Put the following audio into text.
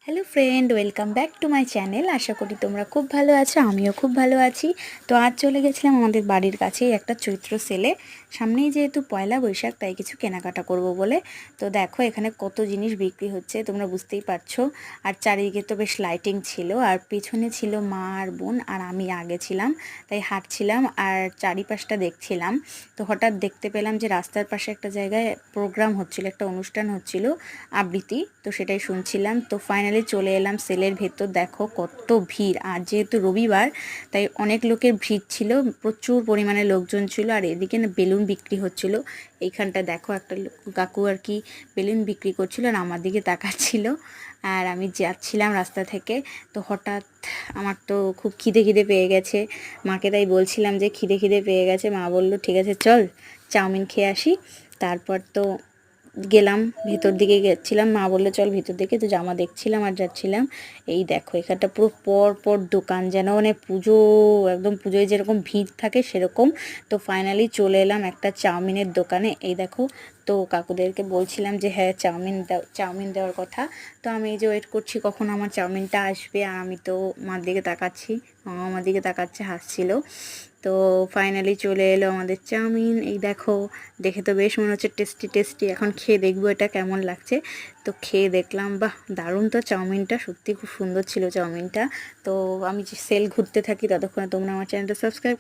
Hello friend, welcome back to my channel. আশা করি তোমরা খুব ভালো আছো, আমিও খুব ভালো আছি। তো আজ চলে গেছিলাম আমাদের বাড়ির কাছেই একটা চৈত্র সেলে। সামনেই যেহেতু পয়লা বৈশাখ, তাই কিছু কেনাকাটা করব বলে। তো দেখো এখানে কত জিনিস বিক্রি হচ্ছে, তোমরা বুঝতেই পারছো। আর চারিদিকে তো বেশ লাইটিং ছিল, আর পেছনে ছিল মা আর বোন, আর আমি আগে ছিলাম। তাই হাঁটছিলাম আর চারিপাশটা দেখছিলাম। তো হঠাৎ দেখতে পেলাম যে রাস্তার পাশে একটা জায়গায় প্রোগ্রাম হচ্ছিল, একটা অনুষ্ঠান হচ্ছিল, আবৃত্তি। তো সেটাই শুনছিলাম। তো ফাইনালি চলে এলাম সেলের ভেতর। দেখো কত ভিড়, আর যেহেতু রবিবার তাই অনেক লোকের ভিড় ছিল, প্রচুর পরিমাণে লোকজন ছিল। আর এদিকে না বেলুন বিক্রি হচ্ছিল। এইখানটা দেখো একটা কাকু আর কি বেলুন বিক্রি করছিল আর আমার দিকে তাকাচ্ছিল। আর আমি যাচ্ছিলাম রাস্তা থেকে। তো হঠাৎ আমার তো খুব খিদে খিদে পেয়ে গেছে। মাকে তাই বলছিলাম যে খিদে খিদে পেয়ে গেছে। মা বললো ঠিক আছে চল চাউমিন খেয়ে আসি। তারপর তো গেলাম, ভেতর দিকে গেছিলাম। মা বললো চল ভেতর দিকে। তো জামা দেখছিলাম আর যাচ্ছিলাম। এই দেখো এখানটা পুরো পর পর দোকান, যেন মানে পুজো, একদম পুজোয় যেরকম ভিড় থাকে সেরকম। তো ফাইনালি চলে এলাম একটা চাউমিনের দোকানে। এই দেখো, তো কাকুদেরকে বলছিলাম যে হ্যাঁ চাউমিন দাও, চাউমিন দেওয়ার কথা। তো আমি এই যে ওয়েট করছি কখন আমার চাউমিনটা আসবে, আর আমি তো মার দিকে তাকাচ্ছি, মামা আমার দিকে তাকাচ্ছে, হাসছিল। তো ফাইনালি চলে এলো আমাদের চাউমিন। এই দেখো, দেখে তো বেশ মনে হচ্ছে টেস্টি টেস্টি। এখন খেয়ে দেখবো এটা কেমন লাগছে। তো খেয়ে দেখলাম, বাহ দারুণ তো চাউমিনটা, সত্যি খুব সুন্দর ছিল চাউমিনটা। তো আমি যে সেল ঘুরতে থাকি ততক্ষণে তোমরা আমার চ্যানেলটা সাবস্ক্রাইব